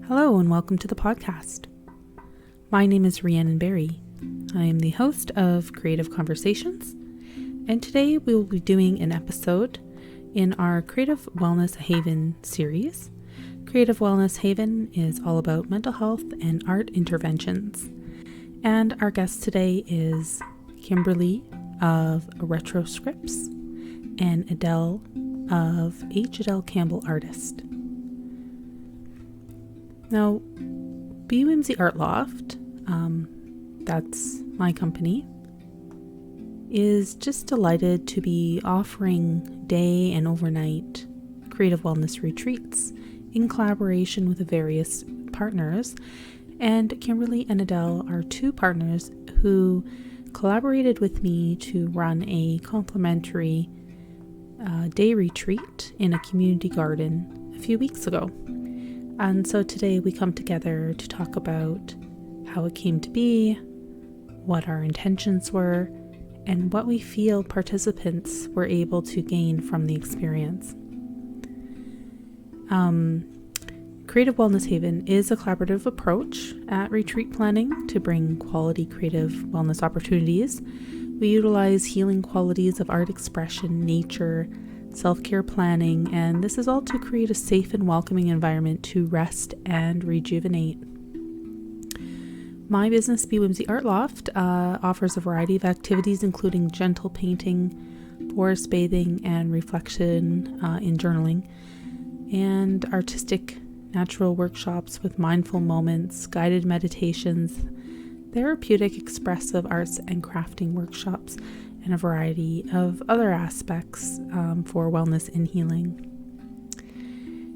Hello and welcome to the podcast. My name is Rhiannon Barry. I am the host of Creative Conversations, and today we will be doing an episode in our Creative Wellness Haven series. Creative Wellness Haven is all about mental health and art interventions, and our guest today is Kimberly of Retro Scripts and Adele of H. Adele Campbell Artist. Now, Be Whimsy Art Loft, that's my company, is just delighted to be offering day and overnight creative wellness retreats in collaboration with the various partners. And Kimberly and Adele are two partners who collaborated with me to run a complimentary day retreat in a community garden a few weeks ago. And so today we come together to talk about how it came to be, what our intentions were, and what we feel participants were able to gain from the experience. Creative Wellness Haven is a collaborative approach at retreat planning to bring quality creative wellness opportunities. We utilize healing qualities of art expression, nature, self-care planning, and this is all to create a safe and welcoming environment to rest and rejuvenate. My business, Be Whimsy Art Loft, offers a variety of activities including gentle painting, forest bathing, and reflection in journaling, and artistic natural workshops with mindful moments, guided meditations, therapeutic expressive arts and crafting workshops, and a variety of other aspects for wellness and healing.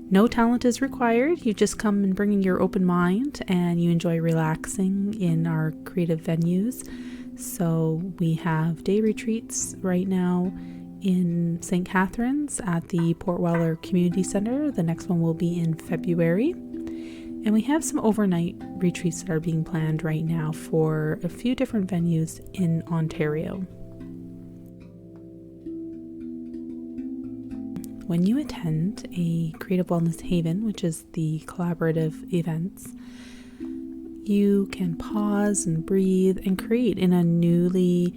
No talent is required. You just come and bring your open mind and you enjoy relaxing in our creative venues. So we have day retreats right now in St. Catharines at the Port Weller Community Center. The next one will be in February. And we have some overnight retreats that are being planned right now for a few different venues in Ontario. When you attend a Creative Wellness Haven, which is the collaborative events, you can pause and breathe and create in a newly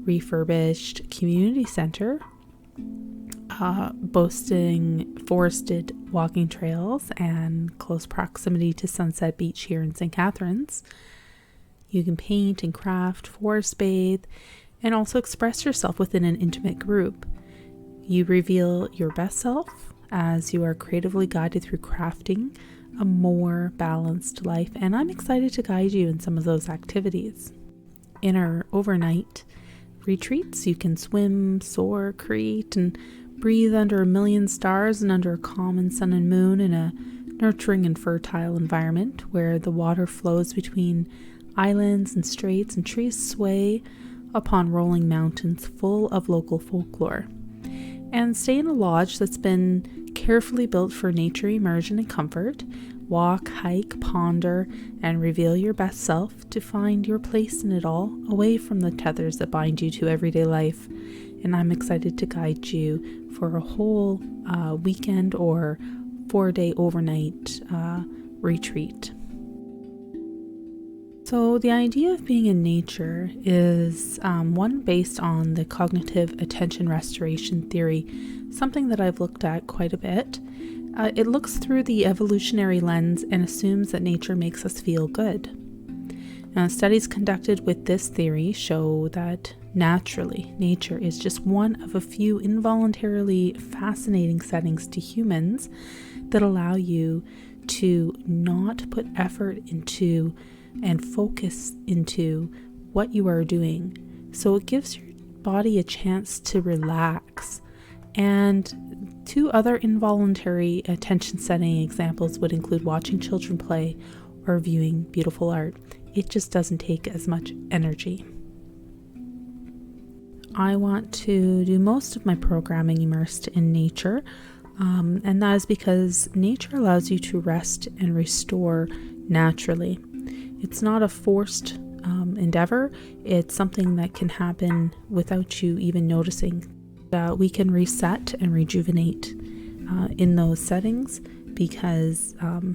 refurbished community center, boasting forested walking trails and close proximity to Sunset Beach here in St. Catharines. You can paint and craft, forest bathe, and also express yourself within an intimate group. You reveal your best self as you are creatively guided through crafting a more balanced life, and I'm excited to guide you in some of those activities. In our overnight retreats, you can swim, soar, create, and breathe under a million stars and under a common sun and moon in a nurturing and fertile environment where the water flows between islands and straits and trees sway upon rolling mountains full of local folklore. And stay in a lodge that's been carefully built for nature immersion and comfort. Walk, hike, ponder, and reveal your best self to find your place in it all, away from the tethers that bind you to everyday life. And I'm excited to guide you for a whole weekend or 4-day overnight retreat. So the idea of being in nature is one based on the cognitive attention restoration theory, something that I've looked at quite a bit. It looks through the evolutionary lens and assumes that nature makes us feel good. Now, studies conducted with this theory show that naturally, nature is just one of a few involuntarily fascinating settings to humans that allow you to not put effort into and focus into what you are doing. So it gives your body a chance to relax. And two other involuntary attention setting examples would include watching children play or viewing beautiful art. It just doesn't take as much energy. I want to do most of my programming immersed in nature, and that is because nature allows you to rest and restore naturally. It's not a forced endeavor. It's something that can happen without you even noticing. We can reset and rejuvenate in those settings because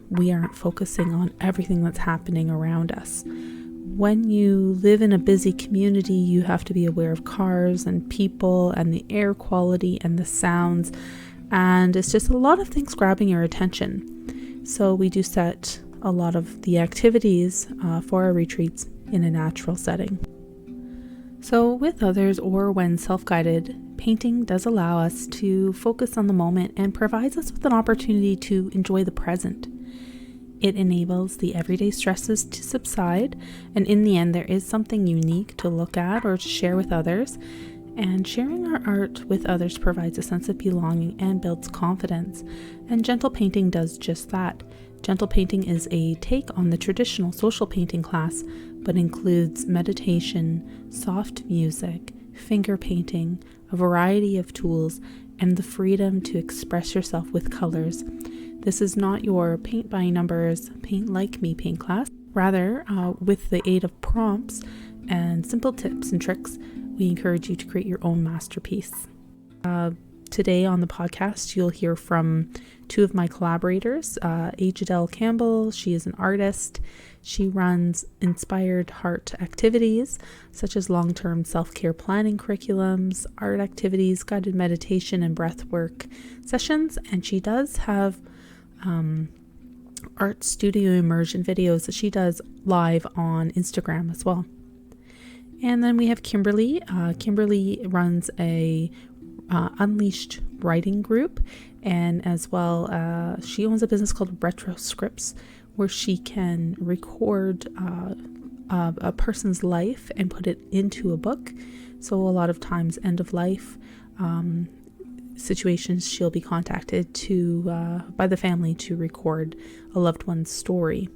we aren't focusing on everything that's happening around us. When you live in a busy community, you have to be aware of cars and people and the air quality and the sounds, and it's just a lot of things grabbing your attention. So we do set a lot of the activities for our retreats in a natural setting. So with others or when self-guided, painting does allow us to focus on the moment and provides us with an opportunity to enjoy the present. It enables the everyday stresses to subside, and in the end there is something unique to look at or to share with others, and sharing our art with others provides a sense of belonging and builds confidence, and gentle painting does just that. Gentle painting is a take on the traditional social painting class, but includes meditation, soft music, finger painting, a variety of tools, and the freedom to express yourself with colors. This is not your paint by numbers, paint like me paint class. Rather, with the aid of prompts and simple tips and tricks, we encourage you to create your own masterpiece. Today on the podcast, you'll hear from two of my collaborators, Ajadelle Campbell. She is an artist. She runs inspired heart activities, such as long-term self-care planning curriculums, art activities, guided meditation, and breathwork sessions. And she does have art studio immersion videos that she does live on Instagram as well. And then we have Kimberly. Kimberly runs a Unleashed writing group, and as well she owns a business called Retroscripts, where she can record a person's life and put it into a book. So a lot of times end of life situations, she'll be contacted by the family to record a loved one's story.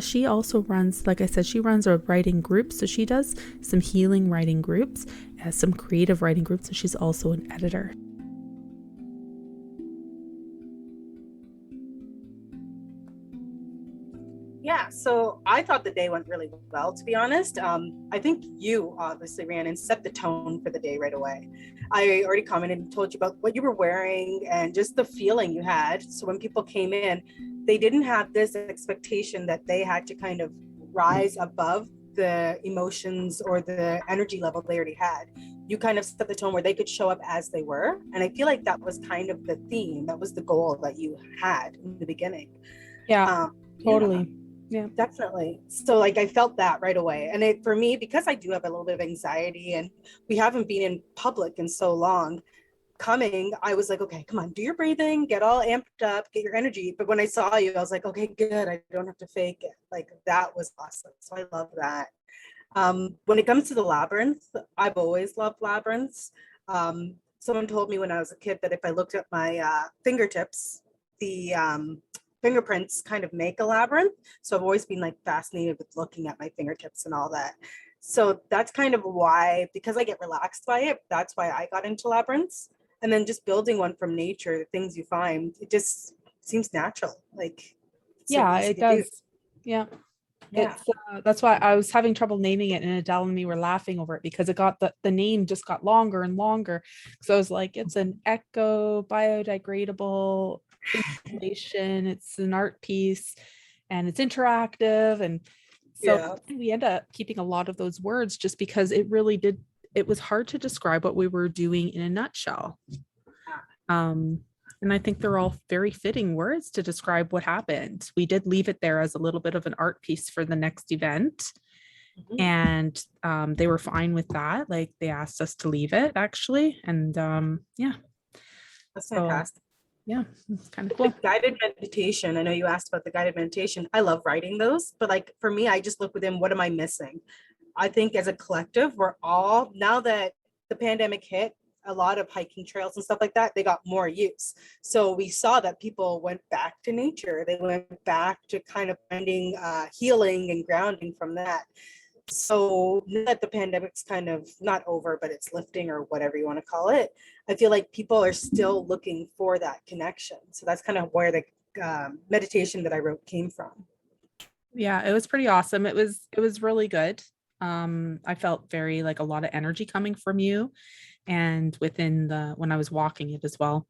She also runs, like I said, she runs a writing group. So she does some healing writing groups, some creative writing groups, and she's also an editor. Yeah, so I thought the day went really well, to be honest. I think you, obviously, Rhiannon, set the tone for the day right away. I already commented and told you about what you were wearing and just the feeling you had. So when people came in, they didn't have this expectation that they had to kind of rise above the emotions or the energy level they already had. You kind of set the tone where they could show up as they were. And I feel like that was kind of the theme. That was the goal that you had in the beginning. Yeah, totally. Yeah, definitely. So like I felt that right away. And it, for me, because I do have a little bit of anxiety and we haven't been in public in so long, coming, I was like, okay, come on, do your breathing, get all amped up, get your energy. But when I saw you, I was like, okay, good. I don't have to fake it. Like that was awesome. So I love that. When it comes to the labyrinth, I've always loved labyrinths. Someone told me when I was a kid that if I looked at my fingertips, the fingerprints kind of make a labyrinth. So I've always been like fascinated with looking at my fingertips and all that. So that's kind of why, because I get relaxed by it, that's why I got into labyrinths. And then just building one from nature, the things you find, it just seems natural. Like, yeah, it does. Yeah. Yeah. It's that's why I was having trouble naming it, and Adele and me were laughing over it because it got the name just got longer and longer. So I was like, it's an eco biodegradable installation, it's an art piece, and it's interactive. And so we end up keeping a lot of those words just because it was hard to describe what we were doing in a nutshell. And I think they're all very fitting words to describe what happened. We did leave it there as a little bit of an art piece for the next event. Mm-hmm. And they were fine with that. Like they asked us to leave it actually. And yeah. That's fantastic. Yeah, it's kind of cool. Like guided meditation. I know you asked about the guided meditation. I love writing those, but like for me, I just look within, what am I missing? I think as a collective, we're all, now that the pandemic hit, a lot of hiking trails and stuff like that, they got more use. So we saw that people went back to nature. They went back to kind of finding healing and grounding from that. So now that the pandemic's kind of not over, but it's lifting or whatever you want to call it, I feel like people are still looking for that connection. So that's kind of where the meditation that I wrote came from. Yeah, it was pretty awesome. It was really good. I felt very like a lot of energy coming from you and within when I was walking it as well.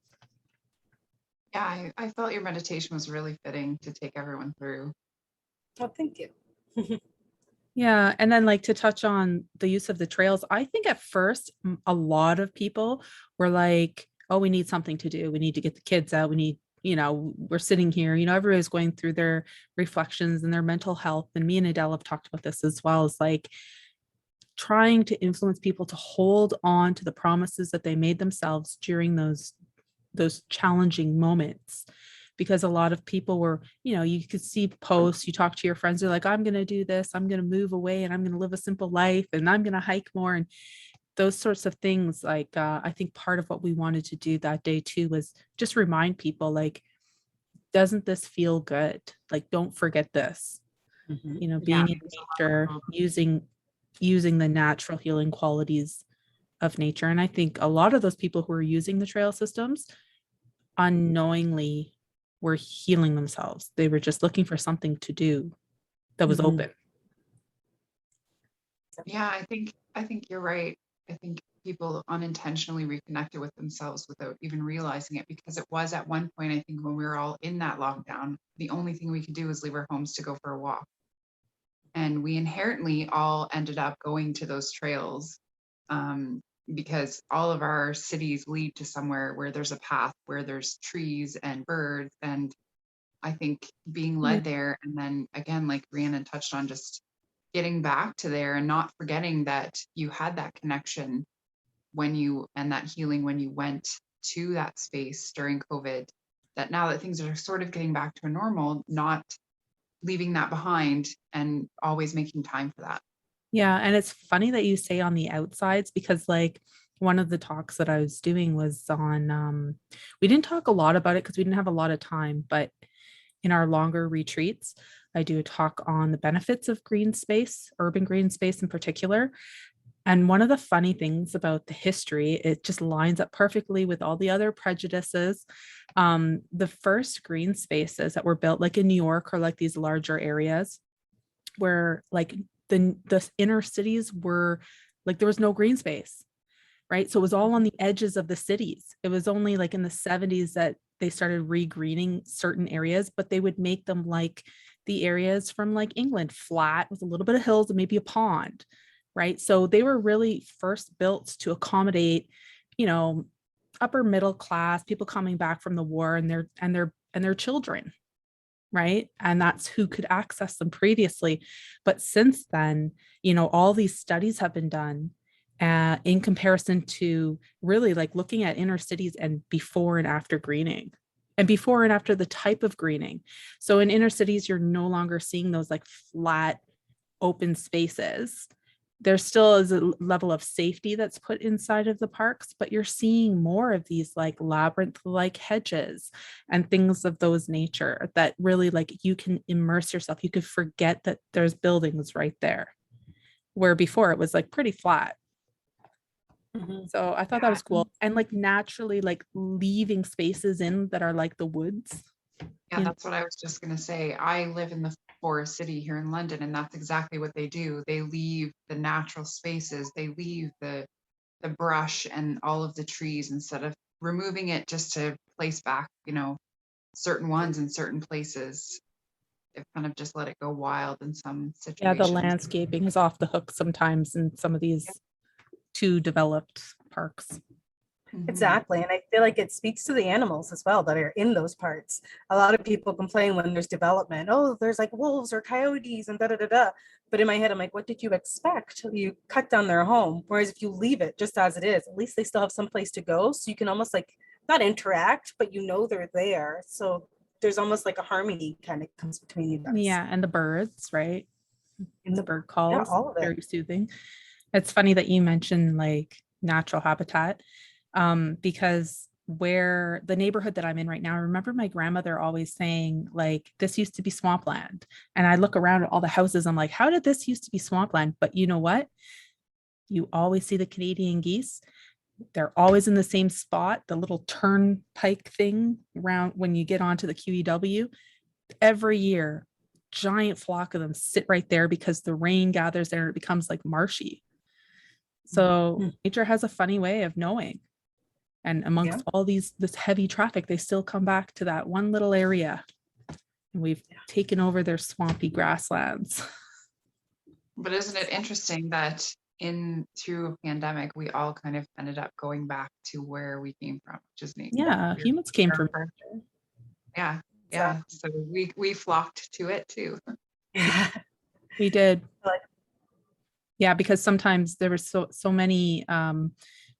Yeah, I felt your meditation was really fitting to take everyone through. Oh, thank you. Yeah. And then, like, to touch on the use of the trails, I think at first, a lot of people were like, oh, we need something to do. We need to get the kids out. We need, we're sitting here, everybody's going through their reflections and their mental health. And me and Adele have talked about this as well, as like trying to influence people to hold on to the promises that they made themselves during those challenging moments, because a lot of people were, you could see posts, you talk to your friends, they're like, I'm going to do this, I'm going to move away, and I'm going to live a simple life, and I'm going to hike more, and those sorts of things. Like, I think part of what we wanted to do that day too was just remind people, like, doesn't this feel good? Like, don't forget this. Yeah. Being in nature, using the natural healing qualities of nature. And I think a lot of those people who are using the trail systems unknowingly were healing themselves. They were just looking for something to do that was open. Yeah, I think you're right. I think people unintentionally reconnected with themselves without even realizing it, because it was at one point, I think, when we were all in that lockdown, the only thing we could do was leave our homes to go for a walk. And we inherently all ended up going to those trails, because all of our cities lead to somewhere where there's a path, where there's trees and birds. And I think being led there, and then again, like Rhiannon touched on, just getting back to there and not forgetting that you had that connection and that healing when you went to that space during COVID, that now that things are sort of getting back to a normal, not leaving that behind and always making time for that. Yeah. And it's funny that you say on the outsides, because like one of the talks that I was doing was on, we didn't talk a lot about it because we didn't have a lot of time, but in our longer retreats, I do a talk on the benefits of green space, urban green space in particular. And one of the funny things about the history, it just lines up perfectly with all the other prejudices. The first green spaces that were built, like in New York or like these larger areas, where like the inner cities were like, there was no green space, right? So it was all on the edges of the cities. It was only like in the 70s that they started regreening certain areas, but they would make them like the areas from like England, flat with a little bit of hills and maybe a pond, right? So they were really first built to accommodate, you know, upper middle class people coming back from the war and their children, right? And that's who could access them previously. But since then, all these studies have been done in comparison to really like looking at inner cities and before and after greening, and before and after the type of greening. So in inner cities, you're no longer seeing those like flat open spaces. There still is a level of safety that's put inside of the parks, but you're seeing more of these like labyrinth like hedges and things of those nature that really like you can immerse yourself. You could forget that there's buildings right there, where before it was like pretty flat. So I thought that was cool. And like naturally like leaving spaces in that are like the woods. Yeah, that's what I was just going to say. I live in the forest city here in London, and that's exactly what they do. They leave the natural spaces, they leave the brush and all of the trees, instead of removing it just to place back, certain ones in certain places. They've kind of just let it go wild in some Yeah, the situations. landscaping is off the hook sometimes in some of these too developed parks. Exactly. And I feel like it speaks to the animals as well that are in those parts. A lot of people complain when there's development, oh, there's like wolves or coyotes and da da da da. But in my head, I'm like, what did you expect? You cut down their home. Whereas if you leave it just as it is, at least they still have some place to go. So you can almost like not interact, but they're there. So there's almost like a harmony kind of comes between you guys. Yeah, and the birds, right? And the bird calls, yeah, all of it. very soothing. It's funny that you mentioned like natural habitat, because where the neighborhood that I'm in right now, I remember my grandmother always saying like, this used to be swampland. And I look around at all the houses, I'm like, how did this used to be swampland? But you know what? You always see the Canadian geese. They're always in the same spot, the little turnpike thing around when you get onto the QEW. Every year, giant flock of them sit right there because the rain gathers there and it becomes like marshy. So nature has a funny way of knowing. And amongst all this heavy traffic, they still come back to that one little area. And we've taken over their swampy grasslands. But isn't it interesting that through a pandemic, we all kind of ended up going back to where we came from, which is neat. Yeah, humans came from. Yeah, yeah. So we flocked to it too. Yeah. We did. Yeah, because sometimes there were so many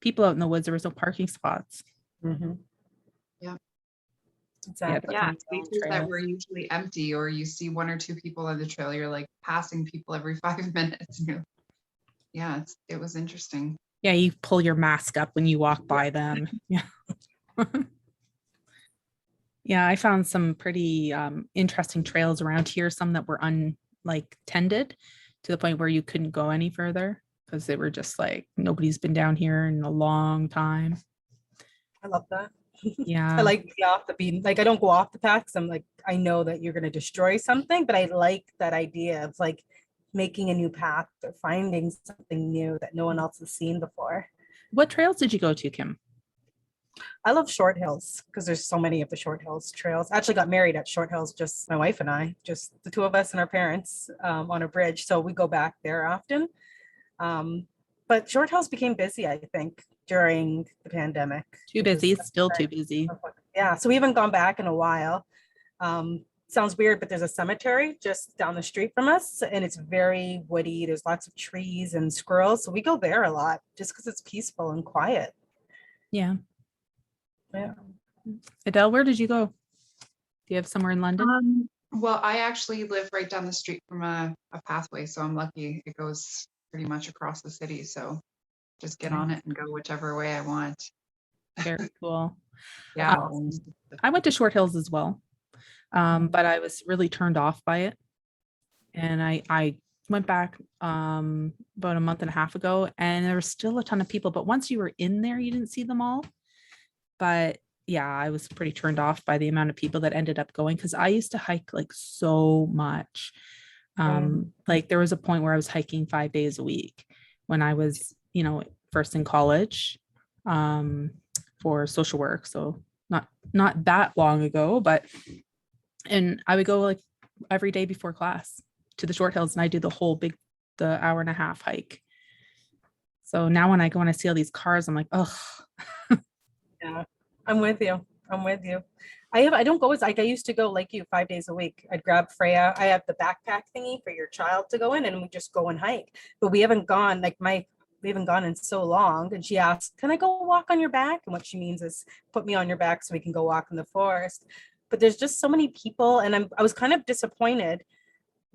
people out in the woods, there was no parking spots. Mm-hmm. Yeah. Exactly. Yeah, spaces that were usually empty, or you see one or two people on the trail, you're like passing people every 5 minutes. Yeah, it was interesting. Yeah, you pull your mask up when you walk by them. Yeah. Yeah, I found some pretty interesting trails around here, some that were tended to the point where you couldn't go any further because they were just like, nobody's been down here in a long time. I love that. Yeah. I like the off the beaten. Like, I don't go off the path because I'm like, I know that you're going to destroy something, but I like that idea of like making a new path or finding something new that no one else has seen before. What trails did you go to, Kim? I love Short Hills because there's so many of the Short Hills trails. I actually got married at Short Hills, just my wife and I, just the two of us and our parents on a bridge. So we go back there often. But Short Hills became busy, I think, during the pandemic. Too busy, still too busy. Yeah, so we haven't gone back in a while. Sounds weird, but there's a cemetery just down the street from us, and it's very woody. There's lots of trees and squirrels. So we go there a lot just because it's peaceful and quiet. Yeah. Yeah. Adele, where did you go? Do you have somewhere in London? Well, I actually live right down the street from a pathway, so I'm lucky. It goes pretty much across the city. So just get on it and go whichever way I want. Very cool. Yeah. I went to Short Hills as well. But I was really turned off by it. And I went back about a month and a half ago, and there was still a ton of people. But once you were in there, you didn't see them all. But yeah, I was pretty turned off by the amount of people that ended up going, because I used to hike like so much. Like there was a point where I was hiking 5 days a week when I was, first in college for social work. So not that long ago, and I would go like every day before class to the Short Hills, and I do the hour and a half hike. So now when I go and I see all these cars, I'm like, oh. Yeah, I'm with you. I don't go as like I used to go like you 5 days a week. I'd grab Freya. I have the backpack thingy for your child to go in, and we just go and hike. But we haven't gone in so long. And she asked, "Can I go walk on your back?" And what she means is put me on your back so we can go walk in the forest. But there's just so many people, and I was kind of disappointed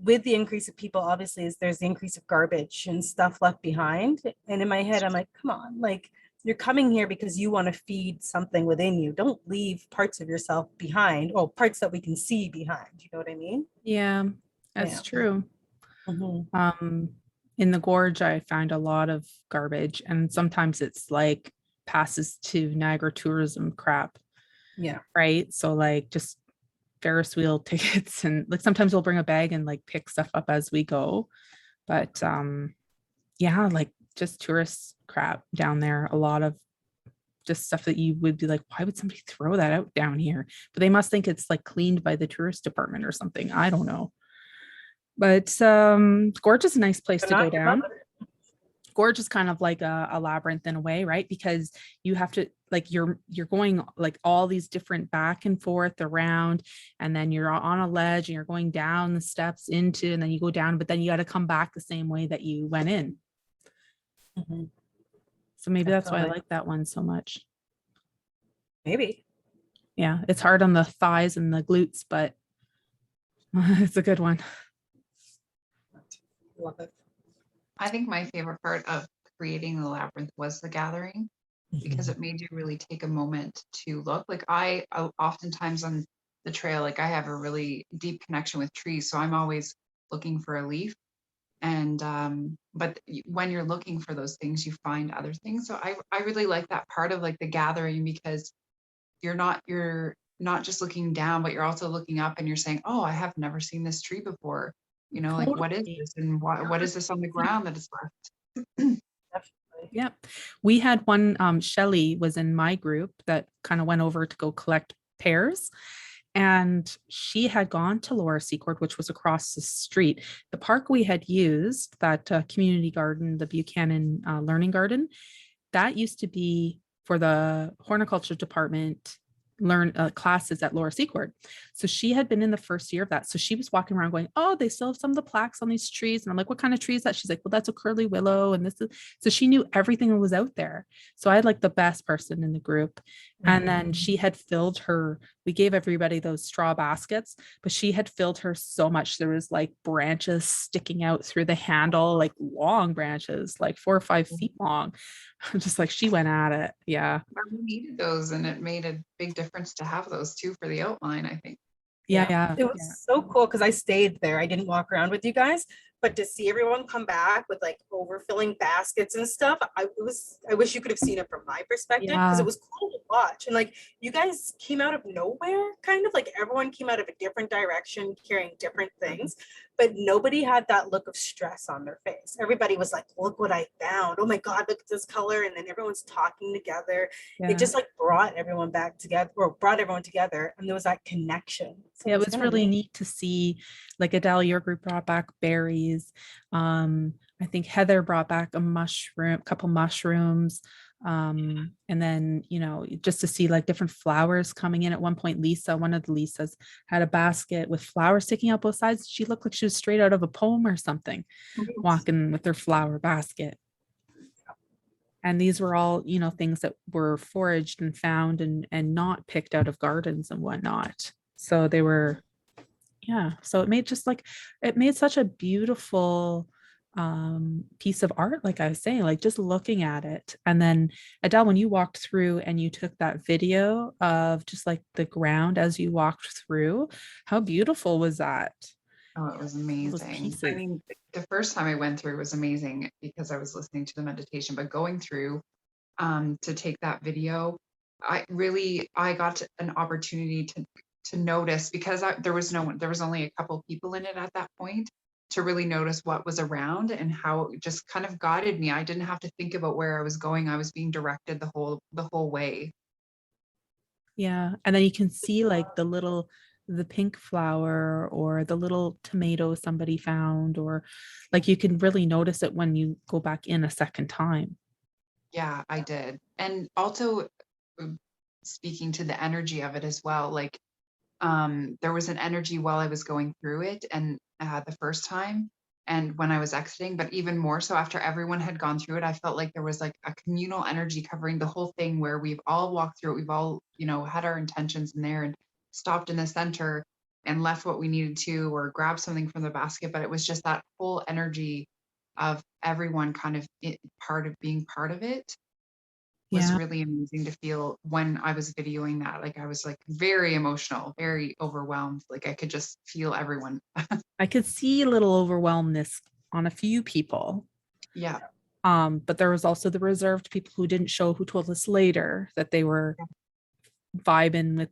with the increase of people. Obviously, there's the increase of garbage and stuff left behind. And in my head, I'm like, come on, like you're coming here because you want to feed something within you. Don't leave parts of yourself behind, or parts that we can see behind. You know what I mean? Yeah, that's true. Mm-hmm. In the gorge, I found a lot of garbage, and sometimes it's like passes to Niagara tourism crap. Yeah. Right. So like just Ferris wheel tickets, and like sometimes we'll bring a bag and like pick stuff up as we go. But yeah, like just tourist crap down there. A lot of just stuff that you would be like, why would somebody throw that out down here? But they must think it's like cleaned by the tourist department or something. I don't know. But Gorge is a nice place to go down. Gorge is kind of like a labyrinth in a way, right? Because you have to like you're going like all these different back and forth around, and then you're on a ledge and you're going down the steps into, and then you go down, but then you got to come back the same way that you went in. Mm-hmm. So maybe that's why I like that one so much. Maybe. Yeah, it's hard on the thighs and the glutes, but it's a good one. Love it. I think my favorite part of creating the labyrinth was the gathering, because it made you really take a moment to look. Like I oftentimes on the trail, like I have a really deep connection with trees, so I'm always looking for a leaf. And but when you're looking for those things, you find other things. So I really like that part of like the gathering, because you're not just looking down, but you're also looking up and you're saying, oh, I have never seen this tree before. Like what is this, and what is this on the ground that is left? Yep. We had one, Shelly was in my group that kind of went over to go collect pears. And she had gone to Laura Secord, which was across the street. The park we had used, that community garden, the Buchanan Learning Garden, that used to be for the horticulture department classes at Laura Secord. So she had been in the first year of that. So she was walking around going, oh, they still have some of the plaques on these trees. And I'm like, what kind of tree is that? She's like, well, that's a curly willow. And this is, so she knew everything that was out there. So I had like the best person in the group. And then she had filled her, we gave everybody those straw baskets, but she had filled her so much. There was like branches sticking out through the handle, like long branches, like 4 or 5 feet long. Just like she went at it. Yeah. We needed those, and it made a big difference to have those too for the outline, I think. Yeah. It was so cool because I stayed there. I didn't walk around with you guys, but to see everyone come back with like overfilling baskets and stuff, I wish you could have seen it from my perspective because it was cool to watch. And like you guys came out of nowhere, kind of like everyone came out of a different direction carrying different things, but nobody had that look of stress on their face. Everybody was like, look what I found. Oh my God, look at this color. And then everyone's talking together. It just like brought everyone back together, or brought everyone together. And there was that connection. So it was really neat to see, like Adele, your group brought back berries. I think Heather brought back a couple mushrooms. And then, you know, just to see like different flowers coming in. At one point, one of the Lisas had a basket with flowers sticking out both sides. She looked like she was straight out of a poem or something, walking with her flower basket. And these were all, you know, things that were foraged and found and not picked out of gardens and whatnot. So they were, so it made such a beautiful piece of art, like I was saying, like just looking at it. And then Adele, when you walked through and you took that video of just like the ground as you walked through, how beautiful was that? Oh, it was amazing. I mean, the first time I went through was amazing because I was listening to the meditation, but going through to take that video, I got an opportunity to notice, because there was only a couple people in it at that point, to really notice what was around and how it just kind of guided me. I didn't have to think about where I was going. I was being directed the whole way. Yeah. And then you can see like the pink flower or the little tomato somebody found, or like you can really notice it when you go back in a second time. Yeah, I did. And also speaking to the energy of it as well, like there was an energy while I was going through it, and the first time, and when I was exiting, but even more so after everyone had gone through it, I felt like there was like a communal energy covering the whole thing, where we've all walked through it. We've all, you know, had our intentions in there and stopped in the center and left what we needed to, or grabbed something from the basket. But it was just that whole energy of everyone kind of being part of it was really amazing to feel when I was videoing that. Like I was like very emotional, very overwhelmed. Like I could just feel everyone. I could see a little overwhelmness on a few people. Yeah. But there was also the reserved people who didn't show, who told us later that they were vibing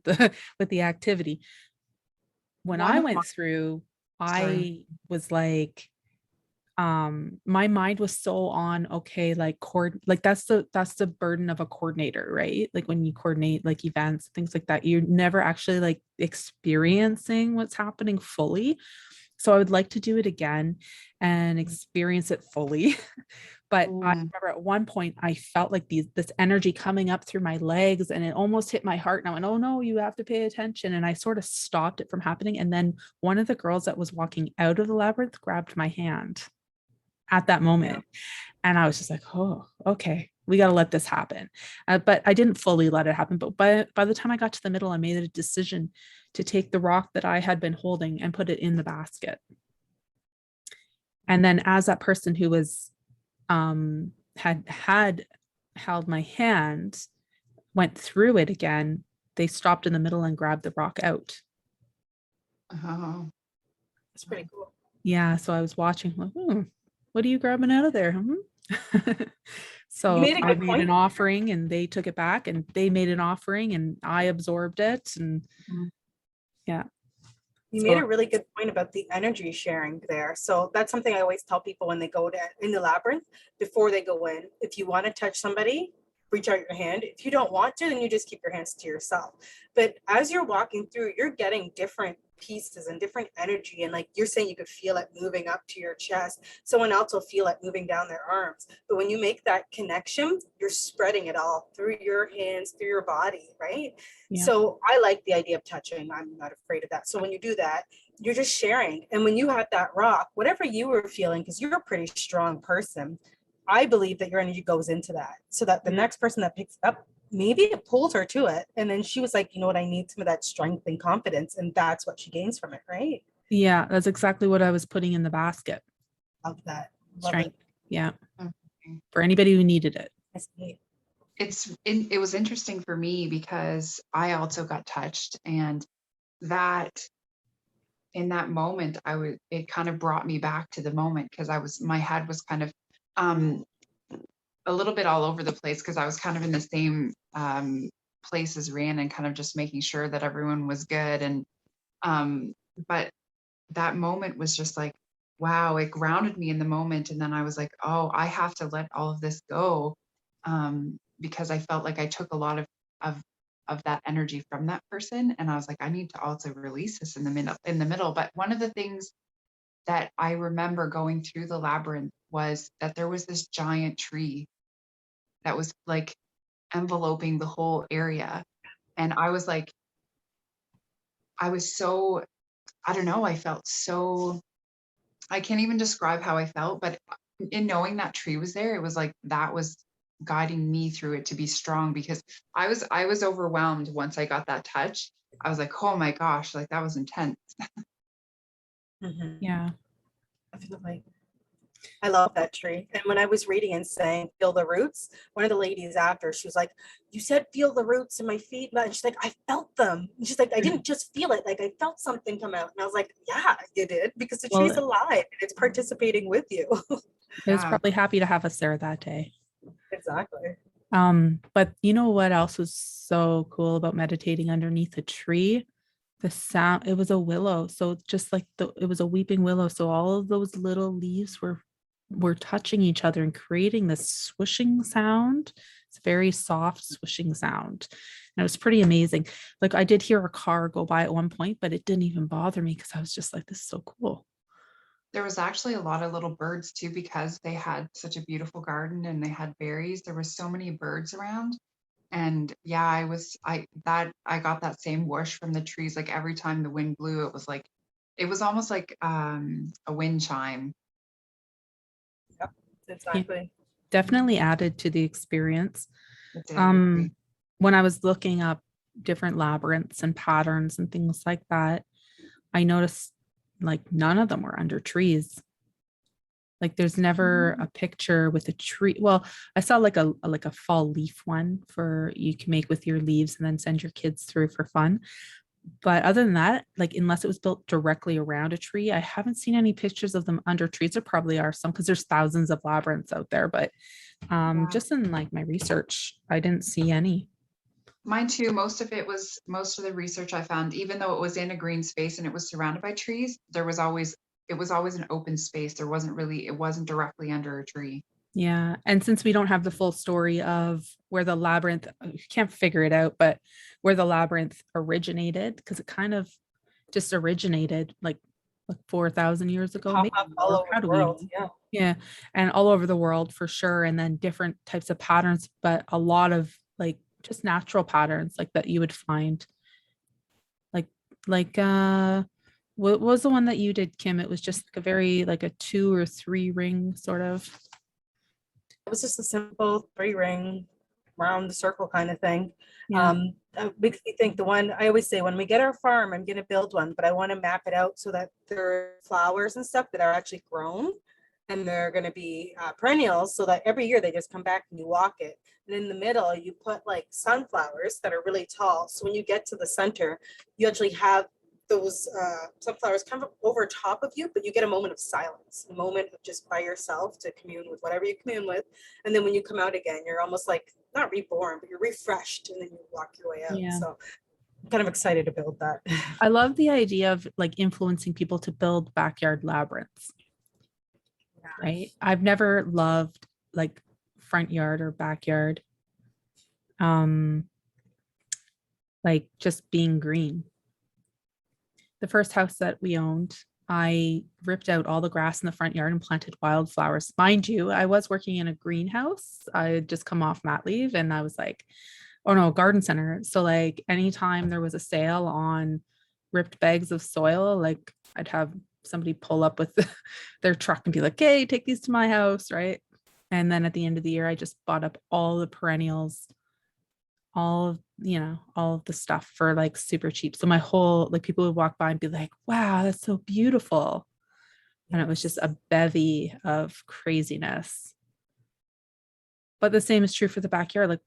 with the activity. When I went through, I was like, my mind was so on, okay, like that's the burden of a coordinator, right? Like when you coordinate like events, things like that, you're never actually like experiencing what's happening fully. So I would like to do it again and experience it fully. But I remember at one point I felt like this energy coming up through my legs, and it almost hit my heart. And I went, oh no, you have to pay attention. And I sort of stopped it from happening. And then one of the girls that was walking out of the labyrinth grabbed my hand at that moment. And I was just like, oh, okay, we got to let this happen. But I didn't fully let it happen. But by the time I got to the middle, I made a decision to take the rock that I had been holding and put it in the basket. And then as that person who was had held my hand went through it again, they stopped in the middle and grabbed the rock out. Oh, that's pretty cool. Yeah. So I was watching, like, what are you grabbing out of there? So I made an offering and they took it back, and they made an offering and I absorbed it. And yeah. You made a really good point about the energy sharing there. So that's something I always tell people when they go to in the labyrinth before they go in. If you want to touch somebody, reach out your hand. If you don't want to, then you just keep your hands to yourself. But as you're walking through, you're getting different pieces and different energy. And like you're saying, you could feel it moving up to your chest. Someone else will feel it moving down their arms. But when you make that connection, you're spreading it all through your hands, through your body, right? Yeah. So I like the idea of touching. I'm not afraid of that. So when you do that, you're just sharing. And when you had that rock, whatever you were feeling, because you're a pretty strong person, I believe that your energy goes into that so that the next person that picks it up, maybe it pulls her to it. And then she was like, you know what, I need some of that strength and confidence. And that's what she gains from it, right? Yeah, that's exactly what I was putting in the basket. Love that. Love Strength. it. Yeah. Okay. For anybody who needed it. That's neat. It was interesting for me because I also got touched, and that in that moment it kind of brought me back to the moment, because my head was kind of a little bit all over the place, because I was kind of in the same place as Rhiannon, kind of just making sure that everyone was good. And but that moment was just like, wow, it grounded me in the moment. And then I was like, oh, I have to let all of this go, because I felt like I took a lot of that energy from that person. And I was like, I need to also release this in the middle. But one of the things that I remember going through the labyrinth was that there was this giant tree that was like enveloping the whole area. And I was like, I was so, I don't know, I felt so, I can't even describe how I felt, but in knowing that tree was there, it was like that was guiding me through it to be strong, because I was overwhelmed once I got that touch. I was like, oh my gosh, like that was intense. Mm-hmm. Yeah. Definitely. I love that tree. And when I was reading and saying, feel the roots, one of the ladies after, she was like, you said, feel the roots in my feet. And she's like, I felt them. And she's like, I didn't just feel it. Like I felt something come out. And I was like, yeah, you did, because the tree's alive and it's participating with you. It was probably happy to have us there that day. Exactly. But you know what else was so cool about meditating underneath a tree? The sound, it was a willow. So just like it was a weeping willow. So all of those little leaves were touching each other and creating this swishing sound. It's a very soft swishing sound. And it was pretty amazing. Like I did hear a car go by at one point, but it didn't even bother me because I was just like, this is so cool. There was actually a lot of little birds too, because they had such a beautiful garden and they had berries. There were so many birds around. And yeah, I got that same whoosh from the trees. Like every time the wind blew, it was almost like a wind chime. Yep, exactly. Yeah, definitely added to the experience. It did, I agree. When I was looking up different labyrinths and patterns and things like that, I noticed like none of them were under trees. Like there's never a picture with a tree. Well, I saw like a fall leaf one for you can make with your leaves and then send your kids through for fun. But other than that, like unless it was built directly around a tree, I haven't seen any pictures of them under trees. There probably are some because there's thousands of labyrinths out there, but just in like my research, I didn't see any. Mine too. Most of the research I found, even though it was in a green space and it was surrounded by trees, it was always an open space. It wasn't directly under a tree. Yeah. And since we don't have the full story of where the labyrinth, you can't figure it out, but where the labyrinth originated, because it kind of just originated like 4,000 years ago. Pop Maybe up all more. over How the do we world. know? Yeah. Yeah. And all over the world for sure. And then different types of patterns, but a lot of like just natural patterns like that you would find. Like what was the one that you did, Kim? It was just like a very like a 2 or 3 ring sort of. It was just a simple 3-ring round the circle kind of thing. Yeah. It makes me think the one I always say when we get our farm, I'm going to build one, but I want to map it out so that there are flowers and stuff that are actually grown and they're going to be perennials so that every year they just come back and you walk it. And in the middle, you put like sunflowers that are really tall. So when you get to the center, you actually have those sunflowers come over top of you, but you get a moment of silence, a moment of just by yourself to commune with whatever you commune with. And then when you come out again, you're almost like not reborn, but you're refreshed, and then you walk your way out. Yeah. So kind of excited to build that. I love the idea of like influencing people to build backyard labyrinths, right? I've never loved like front yard or backyard, um, like just being green. The first house that we owned, I ripped out all the grass in the front yard and planted wildflowers. Mind you, I was working in a greenhouse. I had just come off mat leave and I was like, oh no, garden center. So like anytime there was a sale on ripped bags of soil, like I'd have somebody pull up with their truck and be like, hey, take these to my house, right? And then at the end of the year, I just bought up all the perennials, all of, all of the stuff for like super cheap. So my whole, like people would walk by and be like, wow, that's so beautiful. And it was just a bevy of craziness. But the same is true for the backyard. Like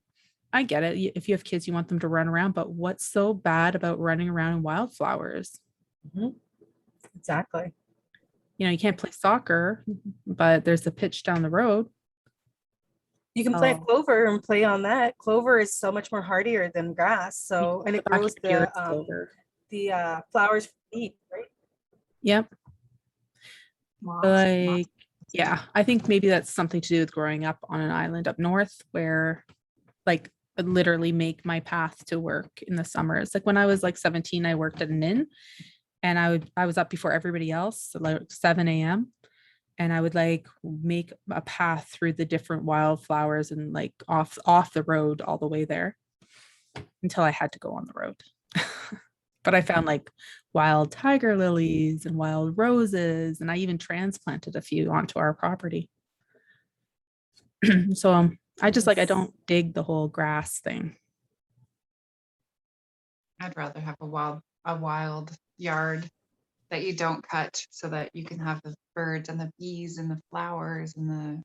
I get it. If you have kids, you want them to run around, but what's so bad about running around in wildflowers? Mm-hmm. Exactly. You can't play soccer, but there's a pitch down the road. You can plant clover and play on that. Clover is so much more hardier than grass. So, and it grows the flowers eat, right? Yep. Like, yeah, I think maybe that's something to do with growing up on an island up north where like I literally make my path to work in the summers. Like when I was like 17, I worked at an inn and I was up before everybody else, so like 7 a.m. And I would like make a path through the different wildflowers and like off the road all the way there until I had to go on the road. But I found like wild tiger lilies and wild roses, and I even transplanted a few onto our property. So I just like, I don't dig the whole grass thing. I'd rather have a wild yard that you don't cut so that you can have the birds and the bees and the flowers and the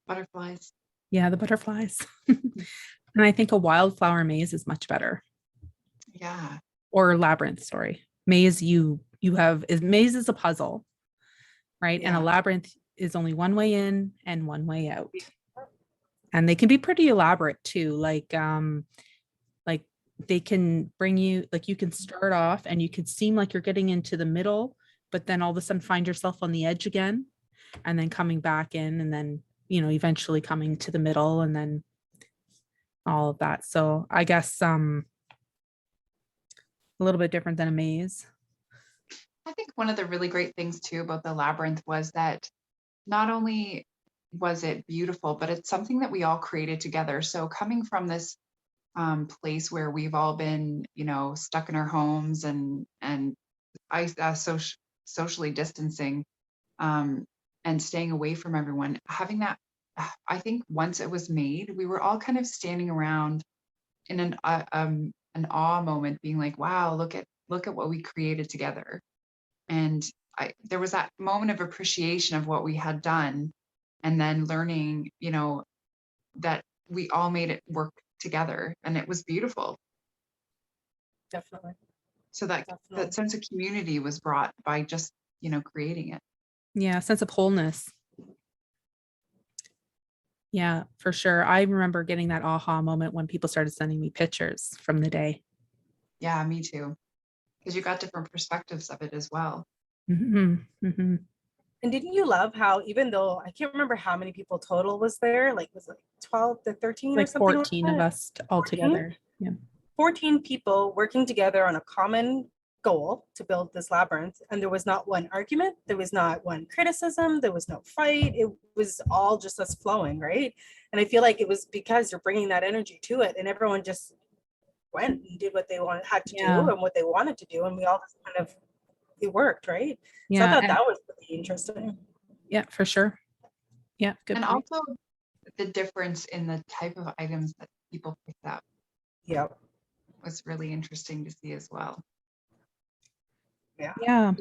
butterflies. Yeah, the butterflies. And I think a wildflower maze is much better. Yeah. Or labyrinth, sorry. Maze, maze is a puzzle, right? Yeah. And a labyrinth is only one way in and one way out. And they can be pretty elaborate too. Like they can bring you, like you can start off and you could seem like you're getting into the middle, but then all of a sudden find yourself on the edge again and then coming back in and then, eventually coming to the middle and then all of that. So I guess a little bit different than a maze. I think one of the really great things too about the labyrinth was that not only was it beautiful, but it's something that we all created together. So coming from this place where we've all been, stuck in our homes and socially distancing and staying away from everyone, having that, I think once it was made, we were all kind of standing around in an awe moment, being like, "Wow, look at what we created together." And there was that moment of appreciation of what we had done, and then learning, that we all made it work together, and it was beautiful. Definitely. So that sense of community was brought by just, creating it. Yeah, sense of wholeness. Yeah, for sure. I remember getting that aha moment when people started sending me pictures from the day. Yeah, me too. Because you got different perspectives of it as well. Mm-hmm. Mm-hmm. And didn't you love how, even though I can't remember how many people total was there, like was it 12 to 13 like or something? 14 like of us all together. Yeah. 14 people working together on a common goal to build this labyrinth. And there was not one argument. There was not one criticism. There was no fight. It was all just us flowing, right? And I feel like it was because you're bringing that energy to it and everyone just went and did what they had to do and what they wanted to do. And we all just kind of, it worked, right? Yeah. So I thought that was really interesting. Yeah, for sure. Yeah, good. And point. Also the difference in the type of items that people picked up. Yeah. Was really interesting to see as well. Yeah.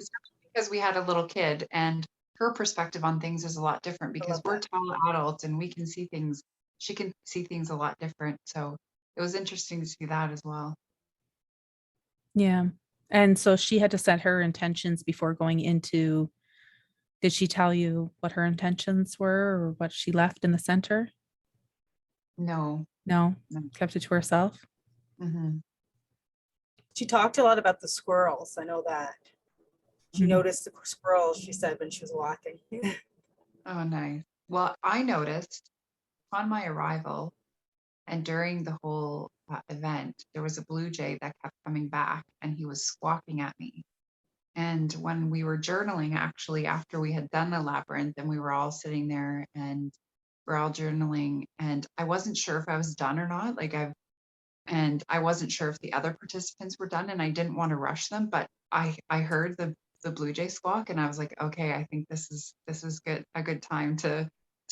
Because we had a little kid and her perspective on things is a lot different because we're tall adults and we can see things. She can see things a lot different. So it was interesting to see that as well. Yeah. And so she had to set her intentions before going into, did she tell you what her intentions were or what she left in the center? No. No. Kept it to herself? Mm-hmm. She talked a lot about the squirrels. I know that. She Mhm. noticed the squirrels, she said, when she was walking. Oh, nice. Well, I noticed upon my arrival and during the whole event, there was a blue jay that kept coming back and he was squawking at me. And when we were journaling, actually, after we had done the labyrinth and we were all sitting there and we're all journaling, and I wasn't sure if I was done or not. And I wasn't sure if the other participants were done and I didn't want to rush them, but I heard the blue jay squawk and I was like, okay, I think this is a good time to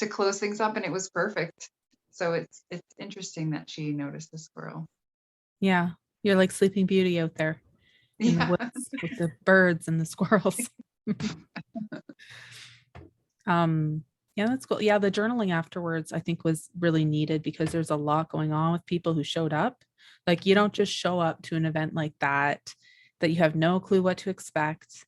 close things up, and it was perfect. So it's interesting that she noticed the squirrel. Yeah. You're like Sleeping Beauty out there in the Yeah. woods with the birds and the squirrels. um, yeah, that's cool. Yeah, the journaling afterwards I think was really needed because there's a lot going on with people who showed up. Like you don't just show up to an event like that you have no clue what to expect.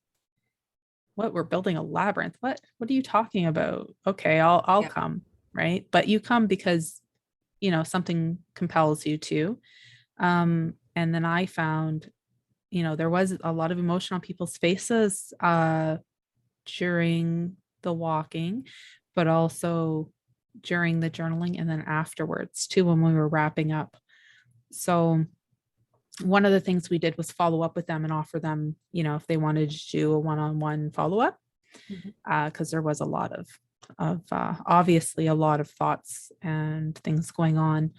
What, we're building a labyrinth? What are you talking about? Okay, I'll Yeah. come, right? But you come because something compels you to. And then I found, there was a lot of emotion on people's faces during the walking, but also during the journaling and then afterwards too, when we were wrapping up. So one of the things we did was follow up with them and offer them, if they wanted to do a one-on-one follow-up, because there was a lot of obviously a lot of thoughts and things going on.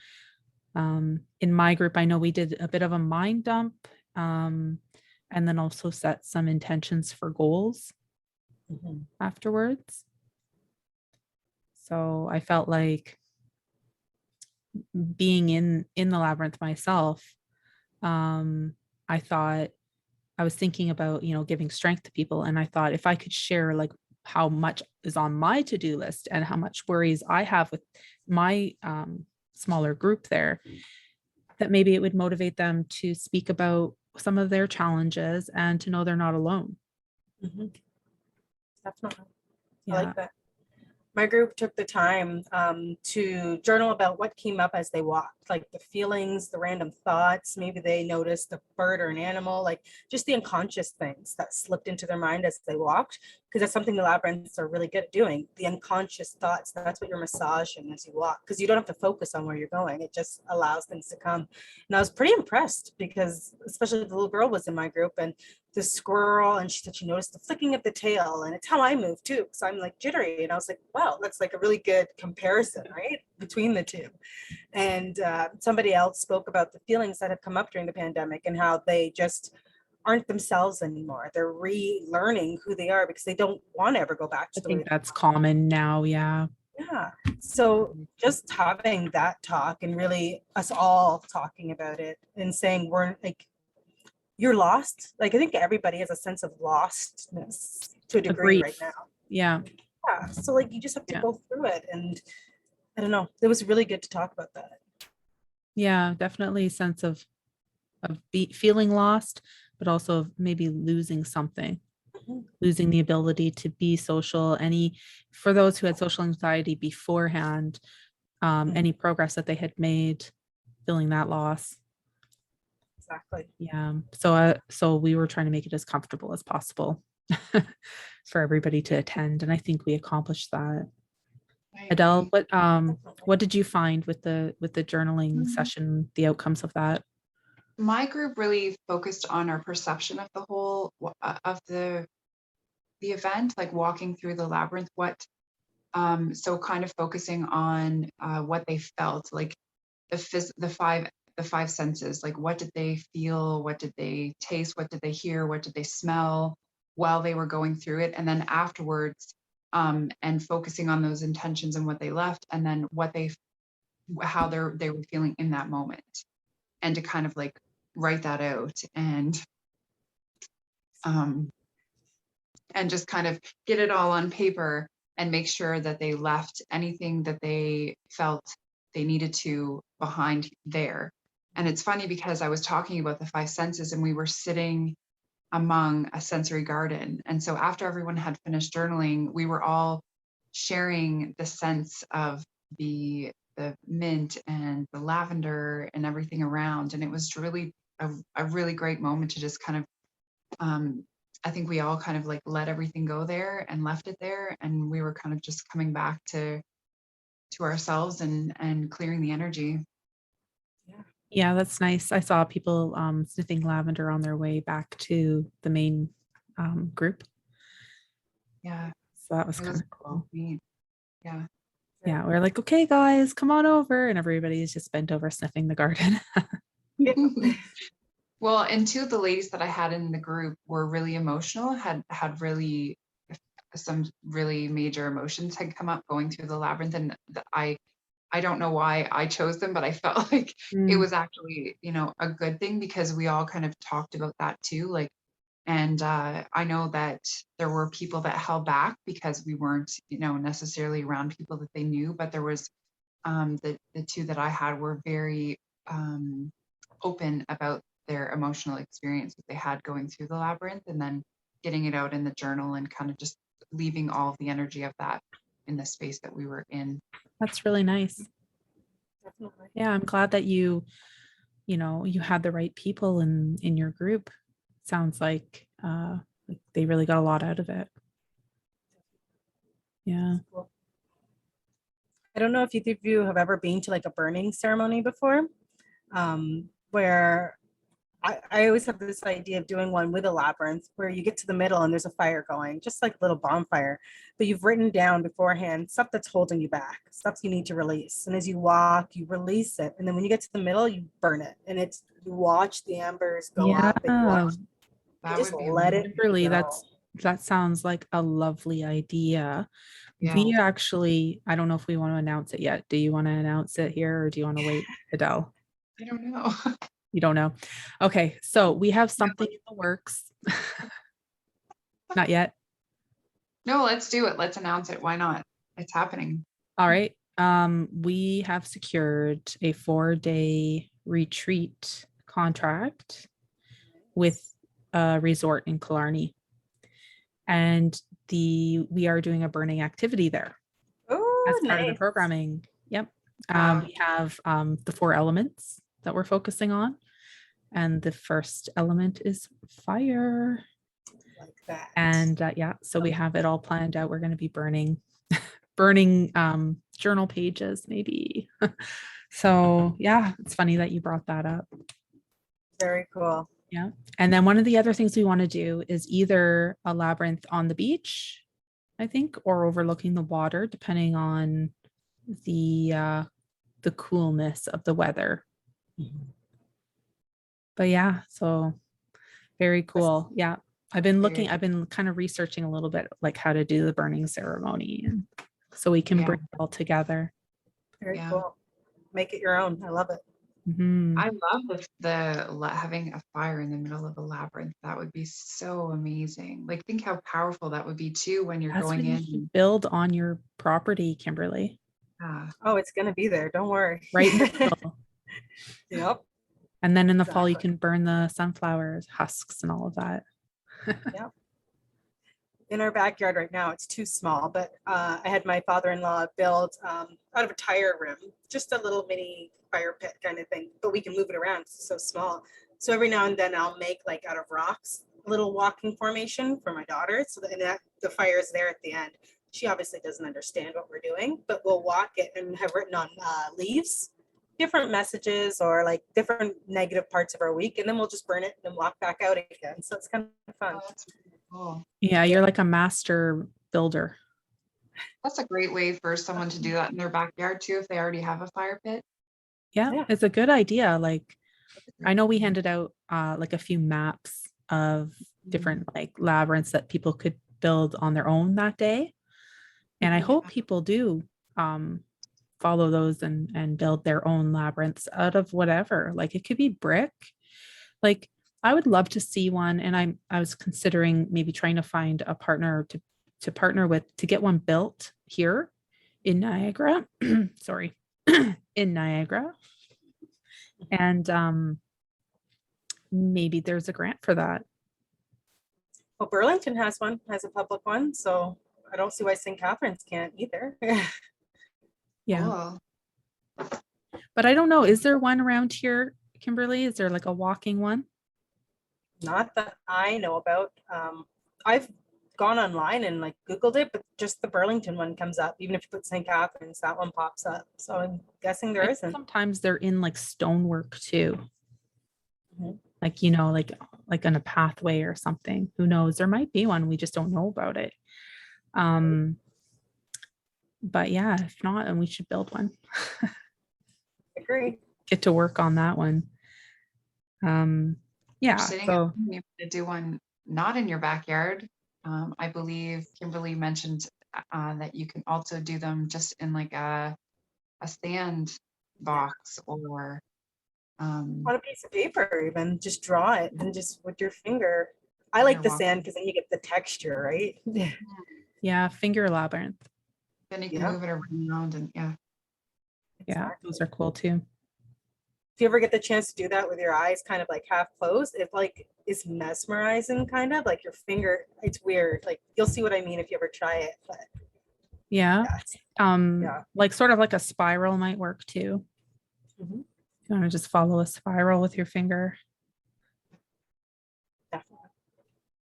In my group, I know we did a bit of a mind dump, and then also set some intentions for goals afterwards. So I felt like being in the labyrinth myself, I thought I was thinking about, giving strength to people. And I thought if I could share like how much is on my to-do list and how much worries I have with my smaller group there, that maybe it would motivate them to speak about some of their challenges and to know they're not alone. Definitely. I Yeah. like that. My group took the time to journal about what came up as they walked, like the feelings, the random thoughts. Maybe they noticed a bird or an animal, like just the unconscious things that slipped into their mind as they walked, because that's something the labyrinths are really good at doing. The unconscious thoughts, that's what you're massaging as you walk, because you don't have to focus on where you're going. It just allows things to come. And I was pretty impressed because especially the little girl was in my group, and the squirrel, and she said she noticed the flicking of the tail, and it's how I move too, because I'm like jittery. And I was like, wow, that's like a really good comparison, right, between the two. And somebody else spoke about the feelings that have come up during the pandemic and how they just aren't themselves anymore. They're relearning who they are because they don't want to ever go back to I the way think that's common now. Yeah. yeah. So just having that talk and really us all talking about it and saying we're like, you're lost. Like I think everybody has a sense of lostness to a A degree right grief. now. Yeah. Yeah. So like you just have to Yeah. go through it. And I don't know. It was really good to talk about that. Yeah. Definitely a sense of feeling lost, but also of maybe losing something, losing the ability to be social. For those who had social anxiety beforehand, any progress that they had made, feeling that loss. Exactly. Yeah. So we were trying to make it as comfortable as possible for everybody to attend, and I think we accomplished that. I Adele, agree. what did you find with the journaling session, the outcomes of that? My group really focused on our perception of the whole of the event, like walking through the labyrinth. So kind of focusing on what they felt, like the five senses, like what did they feel, what did they taste, what did they hear, what did they smell while they were going through it, and then afterwards, and focusing on those intentions and what they left, and then how they were feeling in that moment, and to kind of like write that out um, and just kind of get it all on paper and make sure that they left anything that they felt they needed to behind there. And it's funny because I was talking about the five senses and we were sitting among a sensory garden. And so after everyone had finished journaling, we were all sharing the sense of the mint and the lavender and everything around. And it was really a really great moment to just kind of, I think we all kind of like let everything go there and left it there. And we were kind of just coming back to ourselves and clearing the energy. Yeah, that's nice. I saw people sniffing lavender on their way back to the main group. Yeah. So that was It kind was of cool. neat. Yeah. Yeah, we're like, okay, guys, come on over. And everybody's just bent over sniffing the garden. Yeah. Well, and two of the ladies that I had in the group were really emotional, had really some really major emotions had come up going through the labyrinth. And I don't know why I chose them, but I felt like it Mm. was actually, you know, a good thing because we all kind of talked about that too. Like, and I know that there were people that held back because we weren't, you know, necessarily around people that they knew, but there was the two that I had were very open about their emotional experience that they had going through the labyrinth and then getting it out in the journal and kind of just leaving all of the energy of that in the space that we were in. That's really nice. Definitely. Yeah, I'm glad that you know, you had the right people in your group. Sounds like they really got a lot out of it. Yeah. Cool. I don't know if either of you have ever been to like a burning ceremony before, where I always have this idea of doing one with a labyrinth where you get to the middle and there's a fire going, just like a little bonfire, but you've written down beforehand stuff that's holding you back, stuff you need to release. And as you walk, you release it. And then when you get to the middle, you burn it. And it's, you watch the embers go Yeah. up and you watch, you That just would be let it amazing. Kimberly, go. that sounds like a lovely idea. Yeah. We actually, I don't know if we want to announce it yet. Do you want to announce it here or do you want to wait, Adele? I don't know. You don't know. Okay, so we have something in the works. Not yet. No, let's do it. Let's announce it. Why not? It's happening. All right. We have secured a 4-day retreat contract with a resort in Killarney. And we are doing a burning activity there Oh, as part of the nice. programming. Yep. Wow. We have the 4 elements that we're focusing on. And the first element is fire. Like that. And yeah, so we have it all planned out. We're going to be burning journal pages maybe. So yeah, it's funny that you brought that up. Very cool. Yeah. And then one of the other things we want to do is either a labyrinth on the beach, I think, or overlooking the water, depending on the coolness of the weather. But yeah, so very cool. Yeah. I've been kind of researching a little bit like how to do the burning ceremony and so we can bring it all together. Very cool. Make it your own. I love it. Mm-hmm. I love the having a fire in the middle of a labyrinth. That would be so amazing. Like, think how powerful that would be too when you're going in. You build on your property, Kimberly. Oh, it's gonna be there. Don't worry. Right in the middle. Yep. And then in the fall, you can burn the sunflowers, husks, and all of that. Yep. In our backyard right now, it's too small, but I had my father-in-law build out of a tire rim, just a little mini fire pit kind of thing, but we can move it around. It's so small. So every now and then I'll make like out of rocks, a little walking formation for my daughter. So that the fire is there at the end. She obviously doesn't understand what we're doing, but we'll walk it and have written on leaves, different messages or like different negative parts of our week. And then we'll just burn it and walk back out again. So it's kind of fun. Oh, that's really cool. Yeah, you're like a master builder. That's a great way for someone to do that in their backyard too, if they already have a fire pit. Yeah, it's a good idea. Like, I know we handed out like a few maps of different like labyrinths that people could build on their own that day. And I hope people do follow those and build their own labyrinths out of whatever. Like, it could be brick. Like, I would love to see one. And I was considering maybe trying to find a partner to partner with to get one built here in Niagara. Sorry. In Niagara. And maybe there's a grant for that. Well, Burlington has a public one, so I don't see why St. Catharines can't either. Yeah. Cool. But I don't know, is there one around here, Kimberly? Is there like a walking one? Not that I know about. I've gone online and like Googled it, but just the Burlington one comes up. Even if you put St. Catharines, that one pops up. So I'm guessing there isn't. Sometimes they're in like stonework too. Mhm. Like, like on a pathway or something. Who knows? There might be one. We just don't know about it. But yeah, if not, then we should build one. Agree. Get to work on that one. Yeah. So you to do one not in your backyard. I believe Kimberly mentioned that you can also do them just in like a sandbox or On a piece of paper, even just draw it and just with your finger. I like the sand because then you get the texture, right? yeah, finger labyrinth. Then you can move it around and yeah, those are cool too. If you ever get the chance to do that with your eyes kind of like half closed, it like is mesmerizing, kind of like your finger. It's weird. Like you'll see what I mean if you ever try it. But yeah. Like sort of like a spiral might work too. Mm-hmm. You want to just follow a spiral with your finger. Definitely.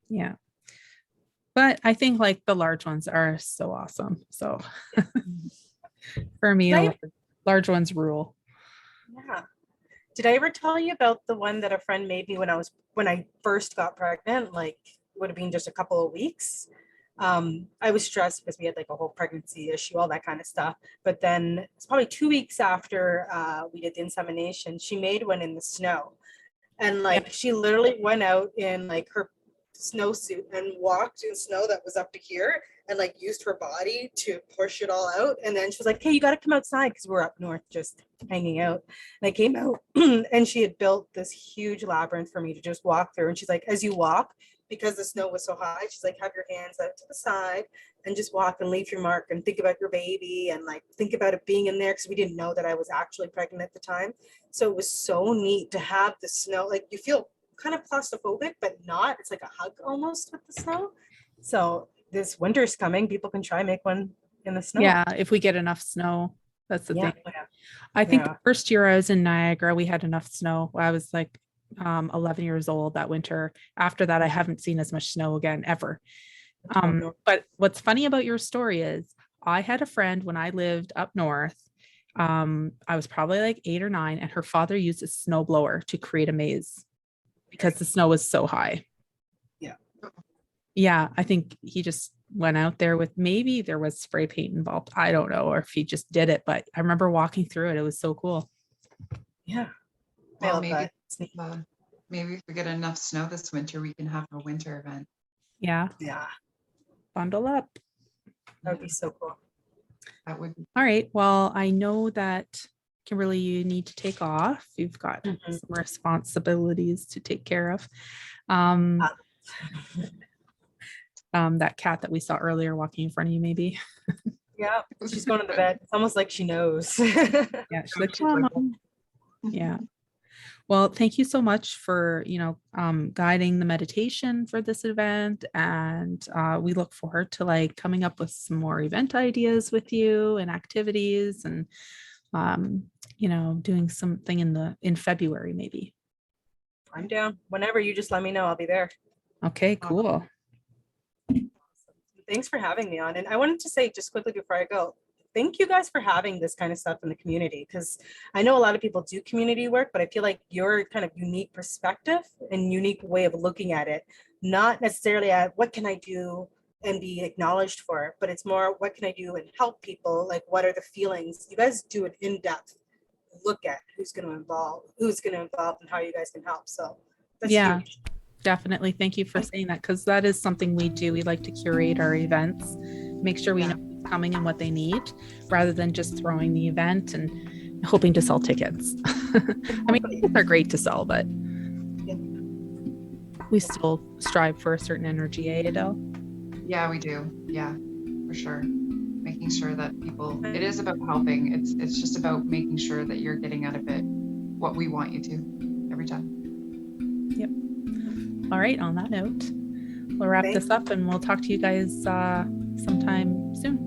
Yeah. But I think like the large ones are so awesome. So for me, large ones rule. Yeah. Did I ever tell you about the one that a friend made me when I first got pregnant? Like would have been just a couple of weeks. I was stressed because we had like a whole pregnancy issue, all that kind of stuff. But then it's probably 2 weeks after we did the insemination, she made one in the snow. And like she literally went out in like her snowsuit and walked in snow that was up to here and like used her body to push it all out. And then she was like, hey, you got to come outside because we're up north just hanging out. And I came out and she had built this huge labyrinth for me to just walk through. And she's like, as you walk, because the snow was so high, she's like, have your hands out to the side and just walk and leave your mark and think about your baby and like think about it being in there, because we didn't know that I was actually pregnant at the time. So it was so neat to have the snow. Like you feel kind of claustrophobic, but not. It's like a hug almost with the snow. So this winter's coming. People can try make one in the snow. Yeah, if we get enough snow, that's the thing. Yeah. I think the first year I was in Niagara, we had enough snow. I was like 11 years old that winter. After that, I haven't seen as much snow again ever. But what's funny about your story is I had a friend when I lived up north. I was probably like 8 or 9, and her father used a snow blower to create a maze because the snow was so high. Yeah, I think he just went out there with, maybe there was spray paint involved. I don't know, or if he just did it, but I remember walking through it. It was so cool. Yeah. Well, maybe if we get enough snow this winter, we can have a winter event. Yeah. Bundle up. That would be so cool. That would be. All right. Well, I know that Kimberly, you need to take off. You've got some responsibilities to take care of. That cat that we saw earlier walking in front of you, maybe. Yeah, she's going to the bed. It's almost like she knows. Yeah, she's like, come on. Yeah. Well, thank you so much for, guiding the meditation for this event. And we look forward to like coming up with some more event ideas with you and activities and, doing something in February, maybe. I'm down. Whenever, you just let me know. I'll be there. Okay, cool. Thanks for having me on. And I wanted to say just quickly before I go, thank you guys for having this kind of stuff in the community, because I know a lot of people do community work, but I feel like your kind of unique perspective and unique way of looking at it, not necessarily at what can I do and be acknowledged for it, but it's more what can I do and help people, like what are the feelings. You guys do an in-depth look at who's going to involve and how you guys can help. So that's huge. Definitely. Thank you for saying that, because that is something we do. We like to curate our events, make sure we know who's coming and what they need, rather than just throwing the event and hoping to sell tickets. I mean, tickets are great to sell, but we still strive for a certain energy, Adele? Yeah, we do. Yeah, for sure. Making sure that people, it is about helping. It's just about making sure that you're getting out of it what we want you to every time. Yep. All right. On that note, we'll wrap this up and we'll talk to you guys sometime soon.